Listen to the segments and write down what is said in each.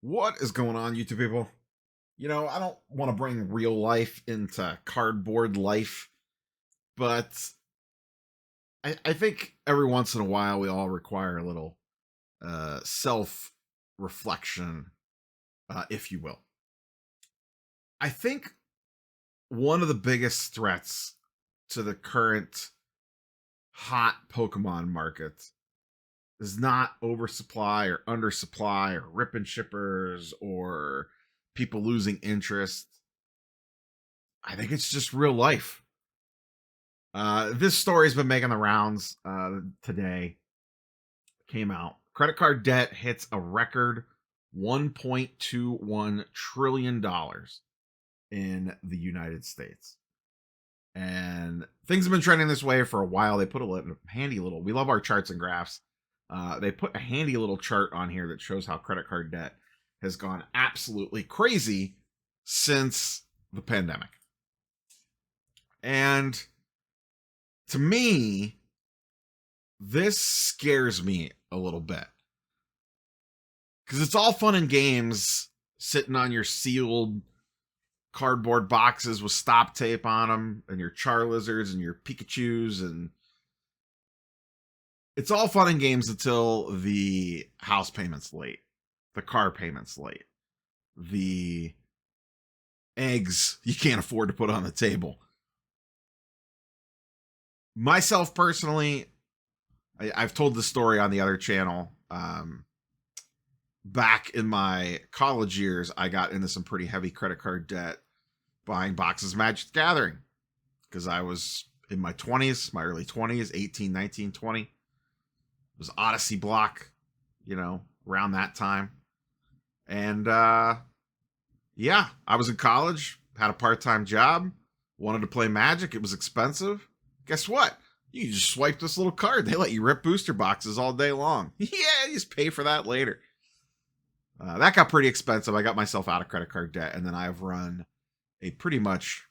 What is going on, YouTube people? I don't want to bring real life into cardboard life, but I think every once in a while we all require a little self reflection, if you will. I think one of the biggest threats to the current hot Pokemon market is not oversupply or undersupply or rip and shippers or people losing interest. I think it's just real life. This story's been making the rounds today. Came out. Credit card debt hits a record $1.21 trillion in the United States. And things have been trending this way for a while. They put a handy little, we love our charts and graphs. They put a handy little chart on here that shows how credit card debt has gone absolutely crazy since the pandemic. And to me, this scares me a little bit. Because it's all fun and games sitting on your sealed cardboard boxes with stop tape on them and your Charizards and your Pikachus, and it's all fun and games until the house payment's late, the car payment's late, the eggs you can't afford to put on the table. Myself personally, I've told the story on the other channel. Back in my college years, I got into some pretty heavy credit card debt buying boxes of Magic the Gathering because I was in my 20s, my early 20s, 18, 19, 20. It was Odyssey block, around that time. And yeah, I was in college, had a part-time job, wanted to play Magic. It was expensive. Guess what? You just swipe this little card. They let you rip booster boxes all day long. Yeah, you just pay for that later. That got pretty expensive. I got myself out of credit card debt, and then I've run a pretty much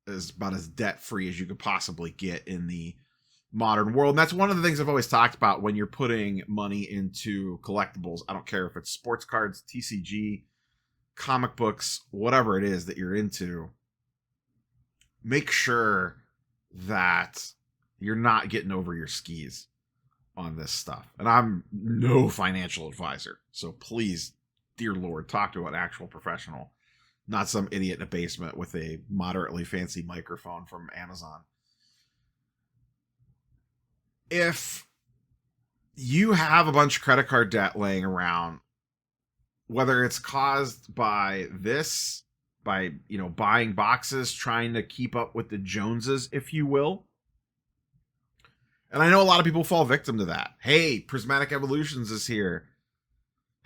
about as debt free as you could possibly get in the modern world. And that's one of the things I've always talked about when you're putting money into collectibles. I don't care if it's sports cards, TCG, comic books, whatever it is that you're into. Make sure that you're not getting over your skis on this stuff. And I'm no financial advisor, so please, dear Lord, talk to an actual professional, not some idiot in a basement with a moderately fancy microphone from Amazon. If you have a bunch of credit card debt laying around, whether it's caused by this, by buying boxes, trying to keep up with the Joneses, if you will. And I know a lot of people fall victim to that. Hey, Prismatic Evolutions is here.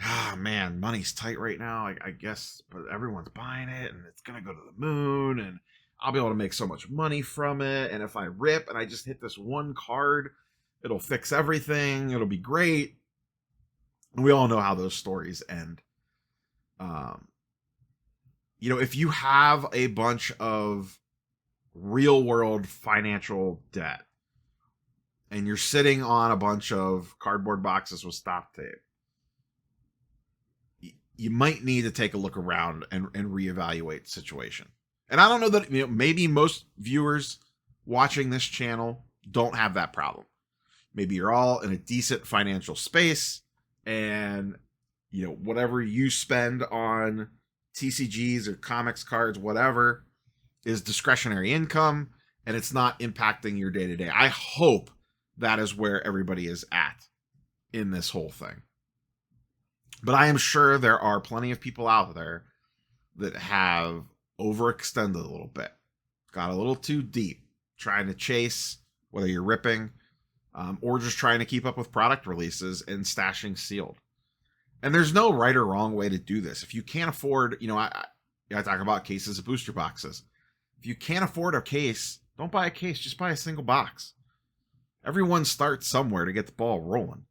Ah, man, money's tight right now, I guess, but everyone's buying it, and it's going to go to the moon, and I'll be able to make so much money from it, and if I rip and I just hit this one card, it'll fix everything, it'll be great. And we all know how those stories end. If you have a bunch of real-world financial debt, and you're sitting on a bunch of cardboard boxes with stop tape, you might need to take a look around and reevaluate the situation. And I don't know that, maybe most viewers watching this channel don't have that problem. Maybe you're all in a decent financial space, and whatever you spend on TCGs or comics cards, whatever, is discretionary income, and it's not impacting your day-to-day. I hope that is where everybody is at in this whole thing. But I am sure there are plenty of people out there that have overextended a little bit, got a little too deep, trying to chase, whether you're ripping or just trying to keep up with product releases and stashing sealed. And there's no right or wrong way to do this. If you can't afford, I talk about cases of booster boxes. If you can't afford a case, don't buy a case, just buy a single box. Everyone starts somewhere to get the ball rolling.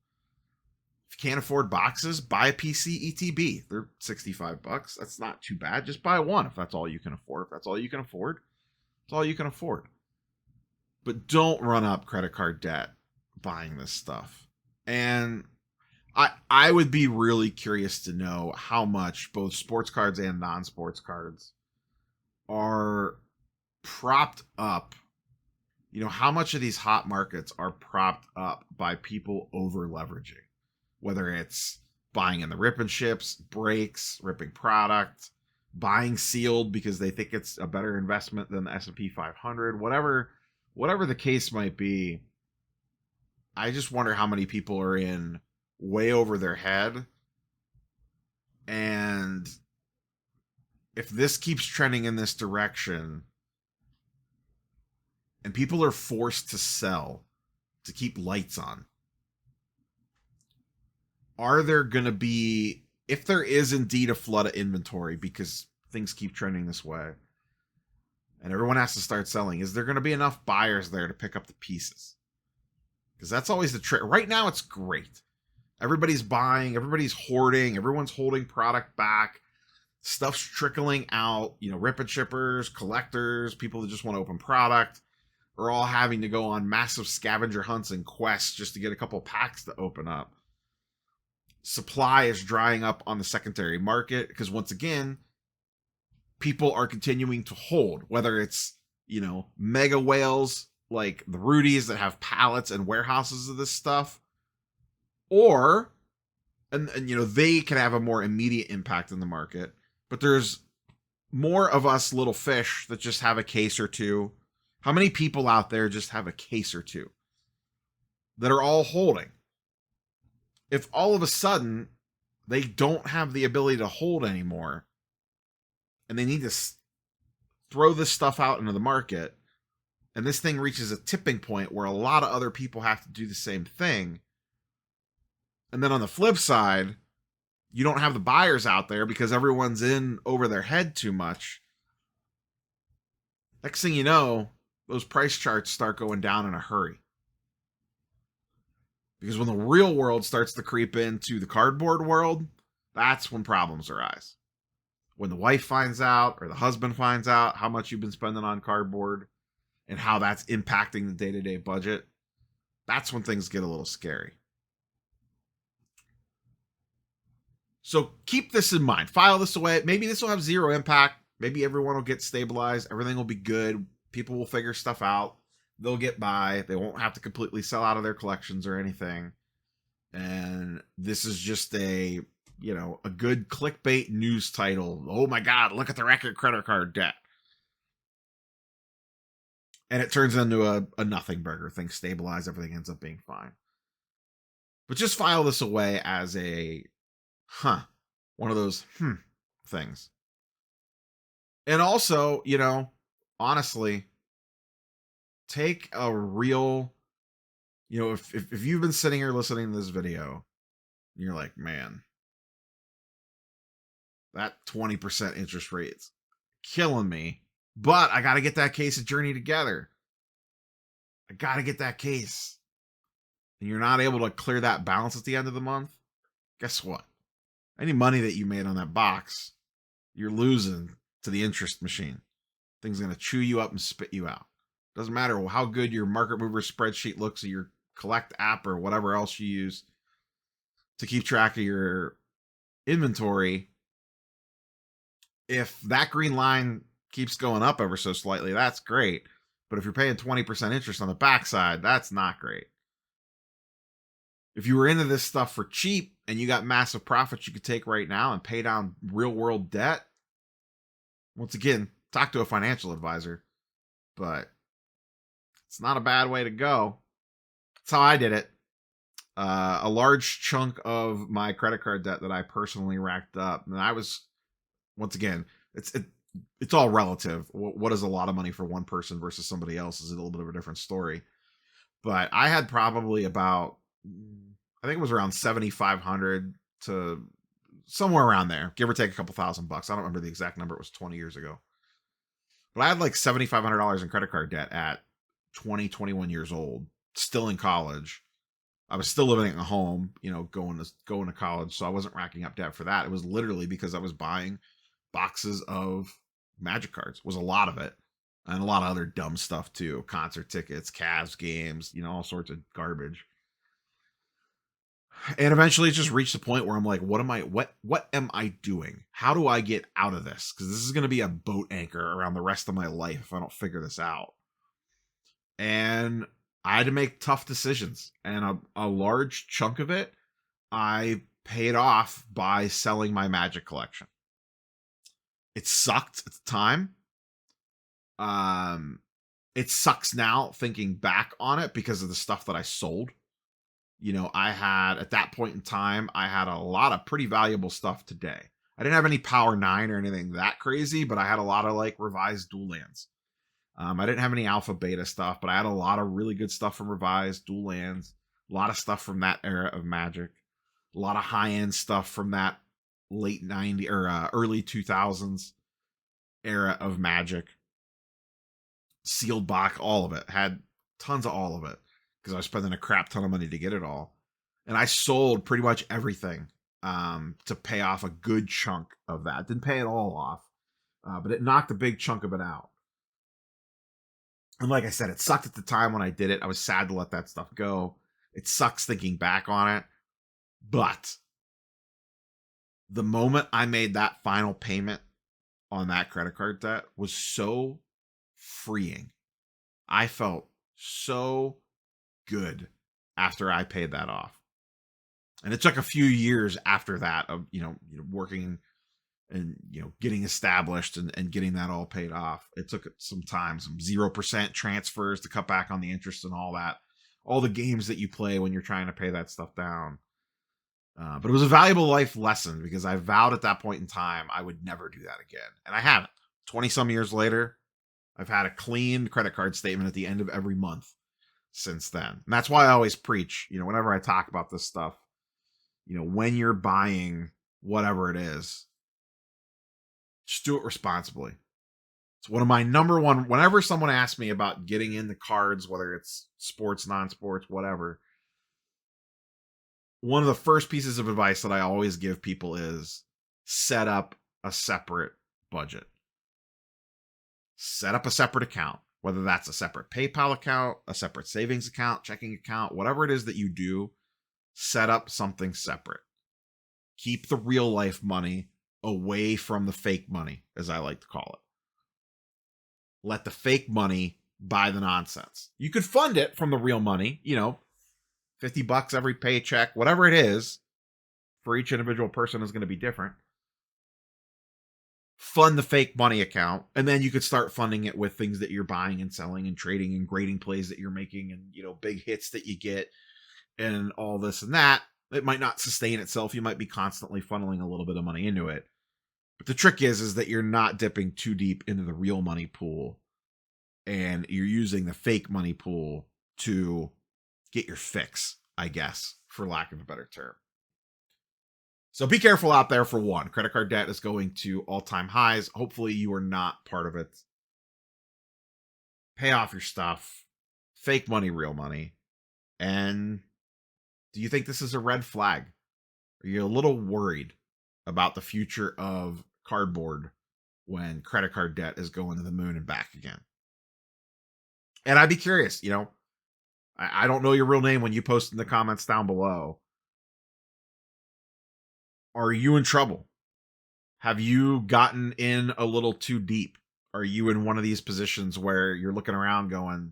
If you can't afford boxes, buy a PC ETB. They're $65. That's not too bad. Just buy one if that's all you can afford. If that's all you can afford, that's all you can afford. But don't run up credit card debt buying this stuff. And I would be really curious to know how much both sports cards and non-sports cards are propped up. You know, how much of these hot markets are propped up by people over leveraging, whether it's buying in the rip and ships, breaks, ripping product, buying sealed because they think it's a better investment than the S&P 500, whatever the case might be. I just wonder how many people are in way over their head. And if this keeps trending in this direction and people are forced to sell to keep lights on, are there going to be, if there is indeed a flood of inventory because things keep trending this way and everyone has to start selling, is there going to be enough buyers there to pick up the pieces? Because that's always the trick. Right now, it's great. Everybody's buying, everybody's hoarding, everyone's holding product back. Stuff's trickling out. You know, rip and shippers, collectors, people that just want to open product are all having to go on massive scavenger hunts and quests just to get a couple packs to open up. Supply is drying up on the secondary market because, once again, people are continuing to hold, whether it's, you know, mega whales like the Rudies that have pallets and warehouses of this stuff, or and you know, they can have a more immediate impact in the market, but there's more of us little fish that just have a case or two. How many people out there just have a case or two that are all holding? If all of a sudden they don't have the ability to hold anymore and they need to throw this stuff out into the market, and this thing reaches a tipping point where a lot of other people have to do the same thing, and then on the flip side, you don't have the buyers out there because everyone's in over their head too much, next thing you know, those price charts start going down in a hurry. Because when the real world starts to creep into the cardboard world, that's when problems arise. When the wife finds out or the husband finds out how much you've been spending on cardboard and how that's impacting the day-to-day budget, that's when things get a little scary. So keep this in mind. File this away. Maybe this will have zero impact. Maybe everyone will get stabilized. Everything will be good. People will figure stuff out. They'll get by. They won't have to completely sell out of their collections or anything. And this is just a, you know, a good clickbait news title. Oh my God, look at the record credit card debt. And it turns into a nothing burger. Things stabilize. Everything ends up being fine. But just file this away as a, one of those, things. And also, you know, honestly, take a real, you know, if you've been sitting here listening to this video, and you're like, man, that 20% interest rate's killing me, but I got to get that case of Journey together. I got to get that case. And you're not able to clear that balance at the end of the month. Guess what? Any money that you made on that box, you're losing to the interest machine. Thing's going to chew you up and spit you out. Doesn't matter how good your market mover spreadsheet looks, or your collect app, or whatever else you use to keep track of your inventory. If that green line keeps going up ever so slightly, that's great. But if you're paying 20% interest on the backside, that's not great. If you were into this stuff for cheap and you got massive profits you could take right now and pay down real world debt, once again, talk to a financial advisor. But it's not a bad way to go. That's how I did it. A large chunk of my credit card debt that I personally racked up, and I was, once again, it's all relative. What is a lot of money for one person versus somebody else is a little bit of a different story. But I had probably about, I think it was around 7,500 to somewhere around there, give or take a couple $1,000. I don't remember the exact number. It was 20 years ago. But I had like $7,500 in credit card debt at 20, 21 years old, still in college. I was still living at home, you know, going to college, so I wasn't racking up debt for that. It was literally because I was buying boxes of Magic cards. It was a lot of it, and a lot of other dumb stuff too. Concert tickets, Cavs games, you know, all sorts of garbage. And eventually it just reached the point where I'm like, what am I doing? How do I get out of this? Because this is going to be a boat anchor around the rest of my life if I don't figure this out. And I had to make tough decisions. And a large chunk of it, I paid off by selling my Magic collection. It sucked at the time. It sucks now thinking back on it because of the stuff that I sold. You know, I had, at that point in time, I had a lot of pretty valuable stuff today. I didn't have any Power 9 or anything that crazy, but I had a lot of like revised dual lands. I didn't have any alpha beta stuff, but I had a lot of really good stuff from revised dual lands, a lot of stuff from that era of Magic, a lot of high end stuff from that late 90s or early 2000s era of Magic. Sealed box, all of it. Had tons of all of it because I was spending a crap ton of money to get it all. And I sold pretty much everything to pay off a good chunk of that. Didn't pay it all off, but it knocked a big chunk of it out. And like I said, it sucked at the time when I did it. I was sad to let that stuff go. It sucks thinking back on it. But the moment I made that final payment on that credit card debt was so freeing. I felt so good after I paid that off. And it took a few years after that of, working and, getting established and getting that all paid off. It took some time, some 0% transfers to cut back on the interest and all that. All the games that you play when you're trying to pay that stuff down. But it was a valuable life lesson because I vowed at that point in time I would never do that again. And I haven't. 20 some years later, I've had a clean credit card statement at the end of every month since then. And that's why I always preach, whenever I talk about this stuff, when you're buying whatever it is, just do it responsibly. It's one of my number one, whenever someone asks me about getting into cards, whether it's sports, non-sports, whatever, one of the first pieces of advice that I always give people is set up a separate budget. Set up a separate account, whether that's a separate PayPal account, a separate savings account, checking account, whatever it is that you do, set up something separate. Keep the real life money away from the fake money, as I like to call it. Let the fake money buy the nonsense. You could fund it from the real money, $50 every paycheck, whatever it is, for each individual person is going to be different. Fund the fake money account, and then you could start funding it with things that you're buying and selling and trading and grading plays that you're making and, big hits that you get and all this and that. It might not sustain itself. You might be constantly funneling a little bit of money into it. But the trick is that you're not dipping too deep into the real money pool and you're using the fake money pool to get your fix, I guess, for lack of a better term. So be careful out there for one. Credit card debt is going to all-time highs. Hopefully you are not part of it. Pay off your stuff. Fake money, real money. And do you think this is a red flag? Are you a little worried about the future of cardboard when credit card debt is going to the moon and back again? And I'd be curious, I don't know your real name when you post in the comments down below. Are you in trouble? Have you gotten in a little too deep? Are you in one of these positions where you're looking around going,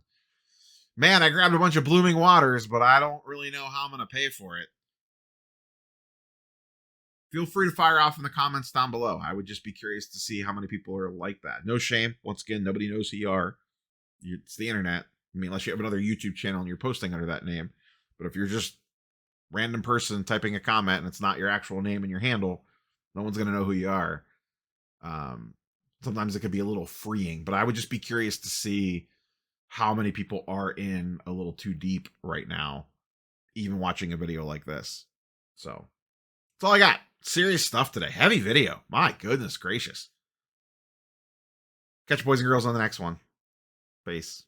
man, I grabbed a bunch of blooming waters, but I don't really know how I'm going to pay for it? Feel free to fire off in the comments down below. I would just be curious to see how many people are like that. No shame. Once again, nobody knows who you are. It's the internet. I mean, unless you have another YouTube channel and you're posting under that name. But if you're just random person typing a comment and it's not your actual name and your handle, no one's going to know who you are. Sometimes it could be a little freeing, but I would just be curious to see how many people are in a little too deep right now, even watching a video like this. So that's all I got. Serious stuff today. Heavy video. My goodness gracious. Catch you boys and girls on the next one. Peace.